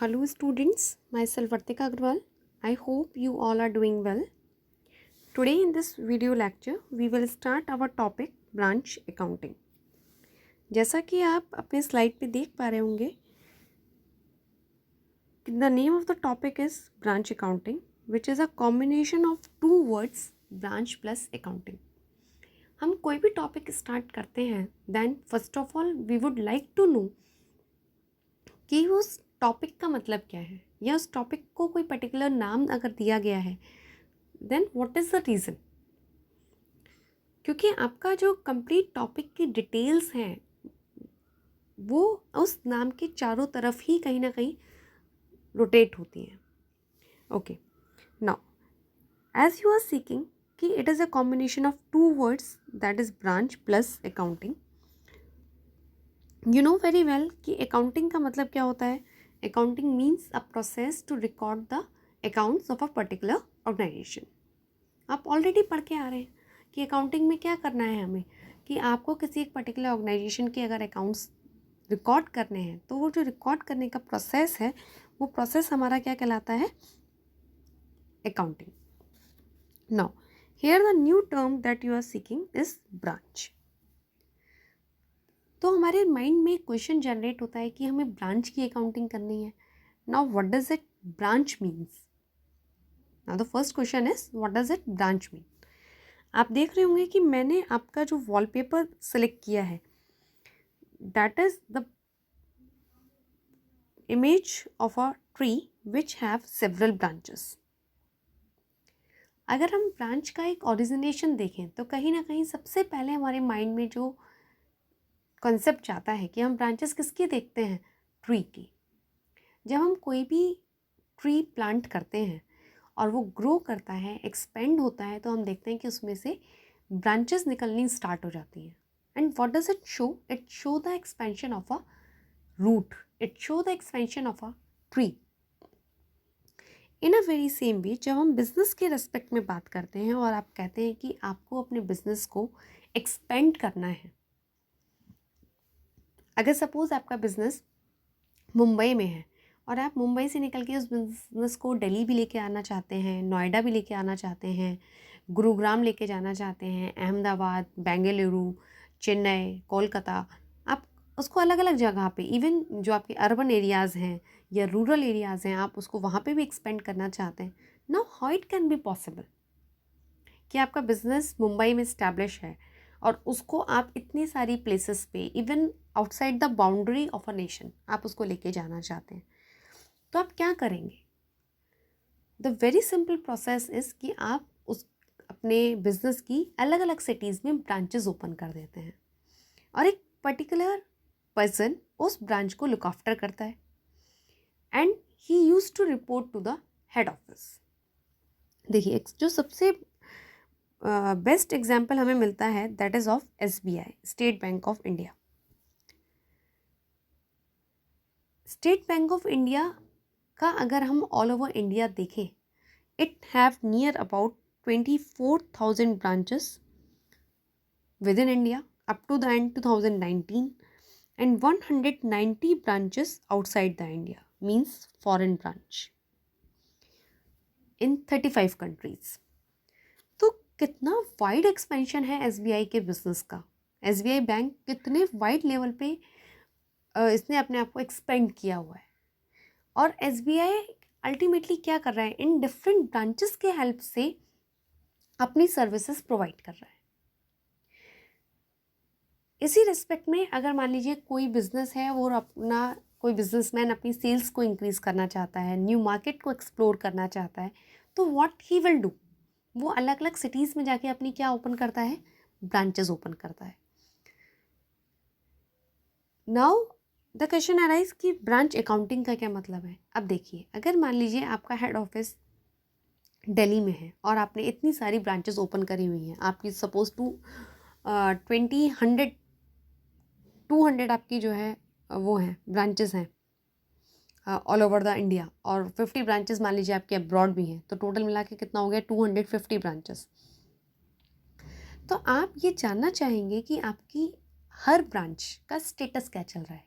Hello students, myself Vartika Agrawal. I hope you all are doing well. Today in this video lecture, we will start our topic branch accounting. जैसा कि आप अपने slide पे देख पा रहे होंगे, the name of the topic is branch accounting, which is a combination of two words, branch plus accounting. हम कोई भी टॉपिक स्टार्ट करते हैं, then first of all we would like to know कि उस टॉपिक का मतलब क्या है, या उस टॉपिक को कोई पर्टिकुलर नाम अगर दिया गया है then what is the reason. क्योंकि आपका जो कंप्लीट टॉपिक की डिटेल्स हैं वो उस नाम के चारों तरफ ही कहीं ना कहीं रोटेट होती हैं. Okay, now as you are seeking कि it is a combination of two words that is branch plus accounting. You know very well कि अकाउंटिंग का मतलब क्या होता है. Accounting means a process to record the accounts of a particular organisation. आप already पढ़ के आ रहे हैं कि अकाउंटिंग में क्या करना है हमें, कि आपको किसी एक पर्टिकुलर ऑर्गेनाइजेशन के अगर अकाउंट्स रिकॉर्ड करने हैं तो वो जो रिकॉर्ड करने का प्रोसेस है वो प्रोसेस हमारा क्या कहलाता है, accounting. Now here the new term that you are seeking is branch. तो हमारे माइंड में क्वेश्चन जनरेट होता है कि हमें ब्रांच की अकाउंटिंग करनी है. Now what does it branch means. Now the first question is what does it branch mean. आप देख रहे होंगे कि मैंने आपका जो वॉलपेपर सेलेक्ट किया है that is the image of a tree which have several branches. अगर हम ब्रांच का एक ओरिजिनेशन देखें तो कहीं ना कहीं सबसे पहले हमारे माइंड में जो कॉन्सेप्ट आता है कि हम ब्रांचेस किसकी देखते हैं, ट्री की. जब हम कोई भी ट्री प्लांट करते हैं और वो ग्रो करता है, एक्सपेंड होता है, तो हम देखते हैं कि उसमें से ब्रांचेस निकलनी स्टार्ट हो जाती हैं. And what does it show, it show the expansion of a root, it show the expansion of a tree. In a very same way जब हम बिजनेस के रेस्पेक्ट में बात करते हैं और आप कहते हैं कि आपको अपने बिजनेस को एक्सपेंड करना है. अगर सपोज आपका बिजनेस मुंबई में है और आप मुंबई से निकल के उस बिजनेस को दिल्ली भी लेके आना चाहते हैं, नोएडा भी लेके आना चाहते हैं, गुरुग्राम लेके जाना चाहते हैं, अहमदाबाद, बेंगलुरु, चेन्नई, कोलकाता, आप उसको अलग अलग जगह पे, इवन जो आपके अर्बन एरियाज़ हैं या रूरल एरियाज़ हैं, आप उसको वहाँ पे भी एक्सपेंड करना चाहते हैं. Now how it can be possible कि आपका बिजनेस मुंबई में इस्टेब्लिश है और उसको आप इतनी सारी प्लेसेस पे, even outside the boundary of a nation, आप उसको लेके जाना चाहते हैं. तो आप क्या करेंगे. The very simple process is कि आप उस अपने बिजनेस की अलग अलग सिटीज़ में ब्रांचेस ओपन कर देते हैं और एक पर्टिकुलर पर्सन उस ब्रांच को लुक आफ्टर करता है and he use to report to the head office. देखिए जो सबसे बेस्ट एग्जाम्पल हमें मिलता है that is of SBI, State Bank of India. State Bank of India का अगर हम ऑल ओवर इंडिया देखें, it have near about 24,000 branches within India up to the end 2019 and 190 branches outside the India, means foreign branch in 35 countries. तो कितना wide expansion है SBI के business का. SBI bank कितने वाइड लेवल पे इसने अपने आप को एक्सपेंड किया हुआ है. और SBI अल्टीमेटली क्या कर रहा है, इन डिफरेंट ब्रांचेस के हेल्प से अपनी सर्विसेज प्रोवाइड कर रहा है. इसी रिस्पेक्ट में अगर मान लीजिए कोई बिजनेस है और अपना कोई बिजनेसमैन अपनी सेल्स को इंक्रीज करना चाहता है, न्यू मार्केट को एक्सप्लोर करना चाहता है, तो व्हाट ही विल डू, वो अलग अलग सिटीज़ में जाके अपनी क्या ओपन करता है, ब्रांचेस ओपन करता है. नाउ द क्वेश्चन अराइज कि ब्रांच अकाउंटिंग का क्या मतलब है. अब देखिए, अगर मान लीजिए आपका हेड ऑफिस दिल्ली में है और आपने इतनी सारी ब्रांचेस ओपन करी हुई हैं, आपकी सपोज 200 आपकी जो है वो हैं ब्रांचेस हैं ऑल ओवर द इंडिया, और 50 ब्रांचेस मान लीजिए आपके अब्रॉड भी हैं, तो टोटल मिला के कितना हो गया, 250 ब्रांचेस. तो आप ये जानना चाहेंगे कि आपकी हर ब्रांच का स्टेटस क्या चल रहा है,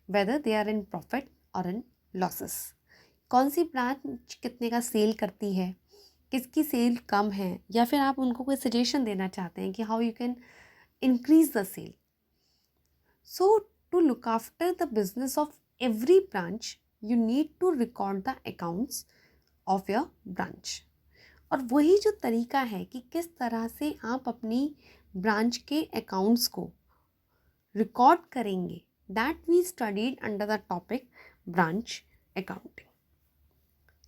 whether they are in profit or in losses. कौन सी ब्रांच कितने का सेल करती है, किसकी सेल कम है, या फिर आप उनको कोई सजेशन देना चाहते हैं कि how you can increase the sale. So to look after the business of every branch, you need to record the accounts of your branch. और वही जो तरीका है कि किस तरह से आप अपनी ब्रांच के अकाउंट्स को रिकॉर्ड करेंगे, that we studied under the topic branch accounting.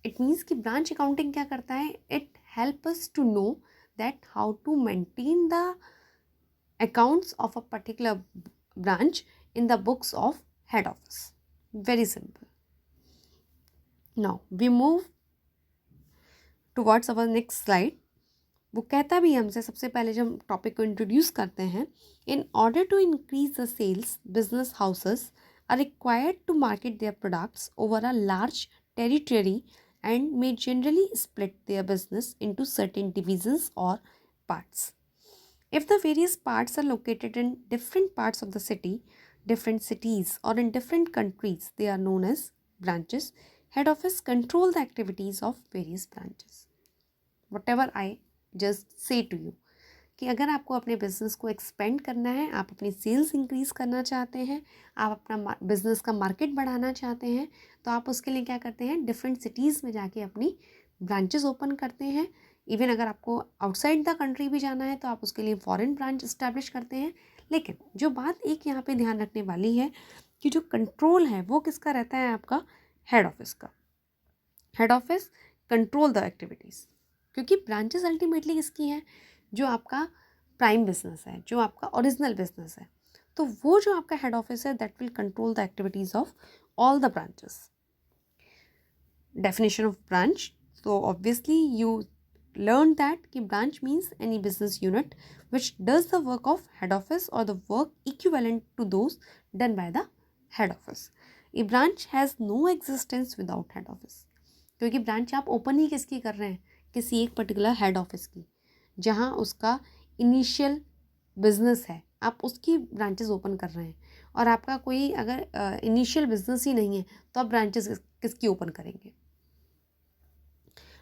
It means कि ब्रांच अकाउंटिंग क्या करता है, it help us to know that how to maintain the accounts of a particular branch in the books of head office. Very simple. Now we move towards our next slide. वो कहता भी हमसे, सबसे पहले जब हम टॉपिक को introduce करते हैं, in order to increase the sales business houses are required to market their products over a large territory and may generally split their business into certain divisions or parts. If the various parts are located in different parts of the city, different cities, or in different countries, they are known as branches. Head office control the activities of various branches. Whatever I just say to you, कि अगर आपको अपने business को expand करना है, आप अपनी sales increase करना चाहते हैं, आप अपना बिजनेस का मार्केट बढ़ाना चाहते हैं, तो आप उसके लिए क्या करते हैं, डिफरेंट सिटीज़ में जाके अपनी ब्रांचेस ओपन करते हैं. इवन अगर आपको आउटसाइड द कंट्री भी जाना है तो आप उसके लिए फॉरेन ब्रांच इस्टेब्लिश करते हैं. लेकिन जो बात एक यहाँ पे ध्यान रखने वाली है कि जो कंट्रोल है वो किसका रहता है, आपका हेड ऑफिस का. Head office control the activities, क्योंकि ब्रांचेस अल्टीमेटली किसकी हैं, जो आपका प्राइम बिजनेस है, जो आपका ओरिजिनल बिजनेस है. तो वो जो आपका हेड ऑफिस है that will control the activities of all the branches. Definition of branch, तो ऑब्वियसली यू learn that कि branch means any business unit which does the work of head office or the work equivalent to those done by the head office. A branch has no existence without head office. क्योंकि branch आप open ही किसकी कर रहे हैं, किसी एक particular head office की, जहाँ उसका इनिशियल बिजनेस है, आप उसकी ब्रांचेस ओपन कर रहे हैं. और आपका कोई अगर इनिशियल बिजनेस ही नहीं है तो आप ब्रांचेस किसकी ओपन करेंगे.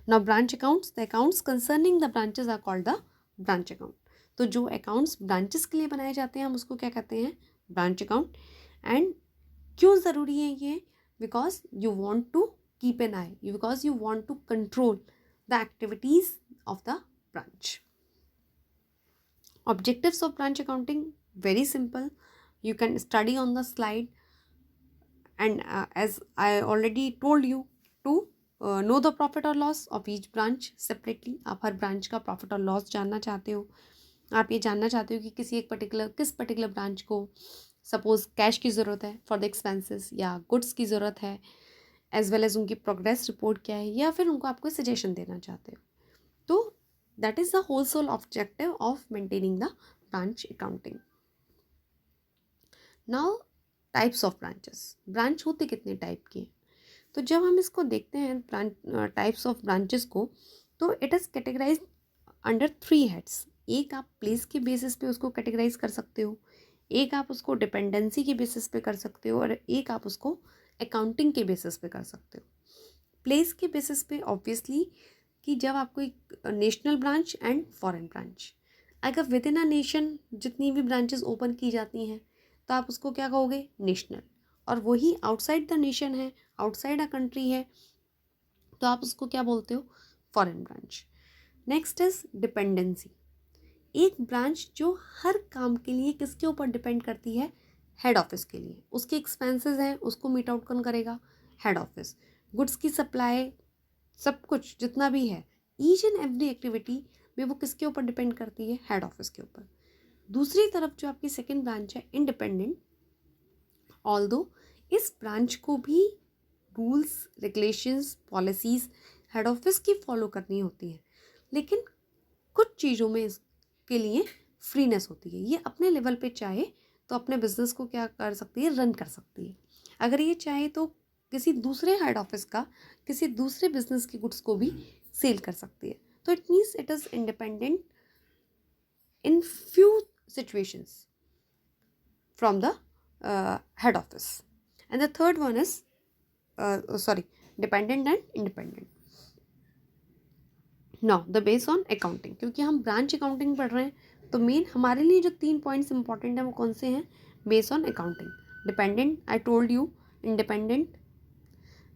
Now branch accounts, the accounts concerning the branches are called the branch account. तो जो accounts branches के लिए बनाए जाते हैं हम उसको क्या कहते हैं, branch account. And क्यों ज़रूरी है ये, because you want to keep an eye, because you want to control the activities of the branch. Objectives of branch accounting, very simple. You can study on the slide. And as I already told you, to know the profit और loss of each branch separately. आप हर branch का profit और loss जानना चाहते हो. आप ये जानना चाहते हो कि किस पर्टिकुलर ब्रांच को सपोज कैश की ज़रूरत है फॉर द एक्सपेंसेस, या गुड्स की ज़रूरत है, एज वेल एज उनकी प्रोग्रेस रिपोर्ट क्या है, या फिर उनको आप कोई सजेशन देना चाहते हो. तो that is the whole sole objective of maintaining the branch accounting. Now types of branches. Branch होते कितने टाइप की हैं, तो जब हम इसको देखते हैं टाइप्स ऑफ ब्रांचेस को, तो it is categorize under 3 heads. एक आप प्लेस के बेसिस पे उसको कैटेगराइज कर सकते हो, एक आप उसको डिपेंडेंसी के बेसिस पे कर सकते हो, और एक आप उसको अकाउंटिंग के बेसिस पे कर सकते हो. प्लेस के बेसिस पे ऑब्वियसली कि जब आपको एक national branch and foreign branch, अगर विद इन अ नेशन जितनी भी ब्रांचेस ओपन की जाती हैं तो आप उसको क्या कहोगे, नेशनल. और वही आउटसाइड द नेशन है, आउटसाइड अ कंट्री है, तो आप उसको क्या बोलते हो, foreign branch. Next is dependency. एक ब्रांच जो हर काम के लिए किसके ऊपर डिपेंड करती है, हेड ऑफिस के लिए. उसके एक्सपेंसेस हैं उसको मीट आउट कौन करेगा, हेड ऑफिस. गुड्स की सप्लाई, सब कुछ जितना भी है, ईच एंड एवरी एक्टिविटी में वो किसके ऊपर डिपेंड करती है, हेड ऑफिस के ऊपर. दूसरी तरफ जो आपकी सेकेंड ब्रांच है, इंडिपेंडेंट, ऑल्दो इस ब्रांच को भी rules, regulations, policies head office की फॉलो करनी होती है, लेकिन कुछ चीज़ों में इसके लिए फ्रीनेस होती है. ये अपने लेवल पे चाहे तो अपने बिजनेस को क्या कर सकती है, रन कर सकती है. अगर ये चाहे तो किसी दूसरे हेड ऑफिस का किसी दूसरे बिजनेस की गुड्स को भी सेल कर सकती है. तो it means it is independent in few situations from the head office. And the third one is sorry, dependent and independent. Now the base on accounting, क्योंकि हम ब्रांच अकाउंटिंग पढ़ रहे हैं तो मेन हमारे लिए जो 3 पॉइंट्स इंपॉर्टेंट हैं वो कौन से हैं? Base on accounting, dependent I told you, independent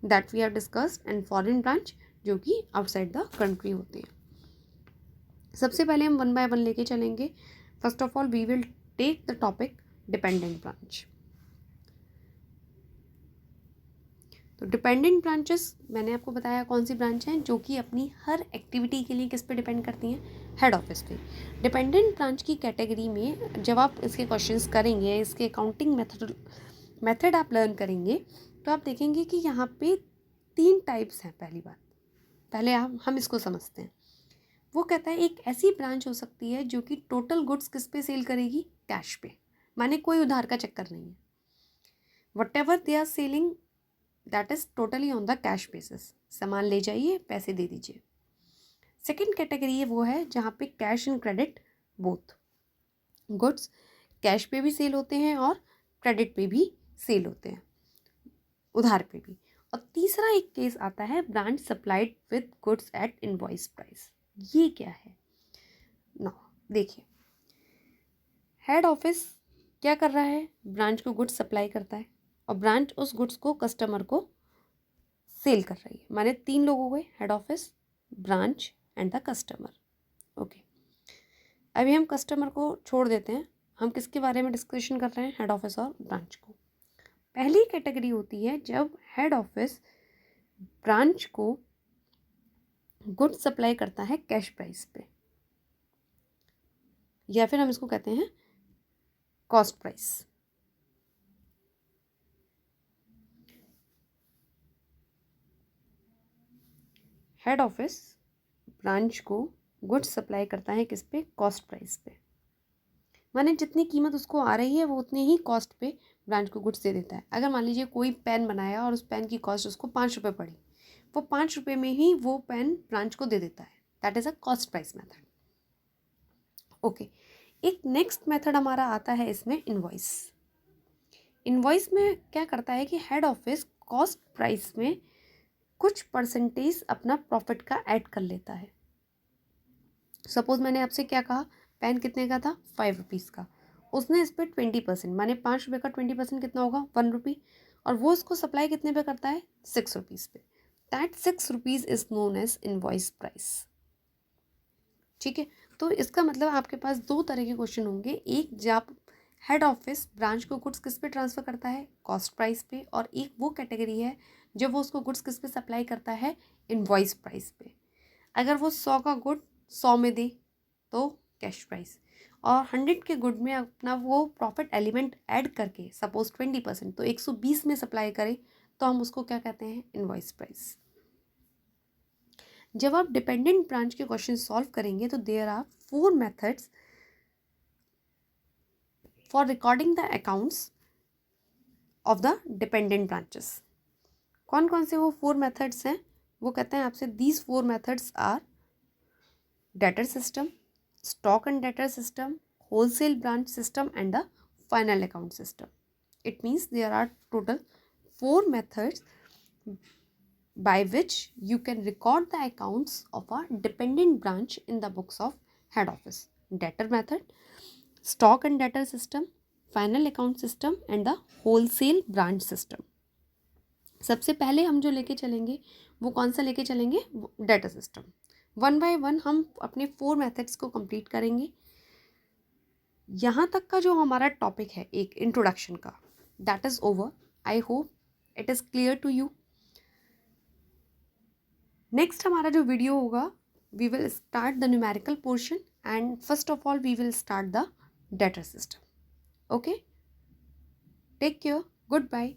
that we have discussed, and foreign branch जो कि आउटसाइड द कंट्री होते हैं. सबसे पहले हम वन बाय वन लेके चलेंगे. First of all we will take the topic dependent branch. तो डिपेंडेंट ब्रांचेस मैंने आपको बताया कौन सी ब्रांच हैं जो कि अपनी हर एक्टिविटी के लिए किस पे डिपेंड करती हैं? हेड ऑफिस पे. डिपेंडेंट ब्रांच की कैटेगरी में जब आप इसके क्वेश्चंस करेंगे, इसके अकाउंटिंग मेथड आप लर्न करेंगे, तो आप देखेंगे कि यहाँ पे 3 टाइप्स हैं. पहली बात, पहले हम इसको समझते हैं. वो कहता है एक ऐसी ब्रांच हो सकती है जो कि टोटल गुड्स किस पे सेल करेगी? कैश पे. माने कोई उधार का चक्कर नहीं है. Whatever they are selling that is totally on the cash basis. सामान ले जाइए, पैसे दे दीजिए. सेकेंड कैटेगरी है वो है जहाँ पे cash and credit both. Goods cash पे भी सेल होते हैं और क्रेडिट पे भी सेल होते हैं, उधार पे भी. और तीसरा एक केस आता है branch supplied with goods at invoice price. ये क्या है? ना देखिए, हेड ऑफिस क्या कर रहा है? ब्रांच को गुड्स सप्लाई करता है और ब्रांच उस गुड्स को कस्टमर को सेल कर रही है. माने 3 लोग हो गए, head office, branch and the customer. Okay, अभी हम कस्टमर को छोड़ देते हैं. हम किसके बारे में डिस्कशन कर रहे हैं? हेड ऑफिस और ब्रांच को. पहली कैटेगरी होती है जब हेड ऑफिस ब्रांच को गुड्स सप्लाई करता है कैश प्राइस पे, या फिर हम इसको कहते हैं cost price. Head office branch को गुड्स सप्लाई करता है किस पे? कॉस्ट प्राइस पे. माने जितनी कीमत उसको आ रही है वो उतनी ही कॉस्ट पे ब्रांच को गुड्स दे देता है. अगर मान लीजिए कोई पेन बनाया और उस पेन की कॉस्ट उसको 5 रुपये पड़ी, वो 5 रुपये में ही वो पेन ब्रांच को दे देता है. That is a cost price method. Okay, एक नेक्स्ट मेथड हमारा आता है इसमें इनवॉइस. इनवॉइस में क्या करता है कि हेड ऑफिस कॉस्ट प्राइस में कुछ परसेंटेज अपना प्रॉफिट का ऐड कर लेता है. सपोज मैंने आपसे क्या कहा, पेन कितने का था? 5 रुपीज़ का. उसने इस पर 20%, माने 5 रुपये का 20% कितना होगा? 1 रुपी. और वो इसको सप्लाई कितने पे करता है? 6 रुपीज़ पे. That 6 rupees is known as invoice price. ठीक है, तो इसका मतलब आपके पास 2 तरह के क्वेश्चन होंगे. एक जब हेड ऑफिस ब्रांच को गुड्स किस पे ट्रांसफ़र करता है? कॉस्ट प्राइस पे. और एक वो कैटेगरी है जब वो उसको गुड्स किस पे सप्लाई करता है? इनवॉइस प्राइस पे. अगर वो 100 का गुड 100 में दे तो कैश प्राइस, और 100 के गुड में अपना वो प्रॉफिट एलिमेंट ऐड करके सपोज 20%, तो 120 में सप्लाई करे तो हम उसको क्या कहते हैं? Invoice price. जब आप डिपेंडेंट ब्रांच के क्वेश्चन सॉल्व करेंगे तो there are 4 methods for recording the accounts of the dependent branches. कौन कौन से वो 4 मेथड्स हैं? वो कहते हैं आपसे these 4 methods are debtor system, stock and debtor system, wholesale branch system, and the final account system. It means there are total 4 methods by which you can record the accounts of a dependent branch in the books of head office. Debtor method, stock and debtor system, final account system, and the wholesale branch system. सबसे पहले हम जो लेके चलेंगे वो कौन सा लेके चलेंगे? Data system. 1 बाय 1 हम अपने 4 मेथड्स को कंप्लीट करेंगे. यहाँ तक का जो हमारा टॉपिक है एक इंट्रोडक्शन का, that is over. I hope it is clear to you. Next हमारा जो वीडियो होगा, we will start the numerical portion and first of all we will start the debtor system. Okay, take care, good bye.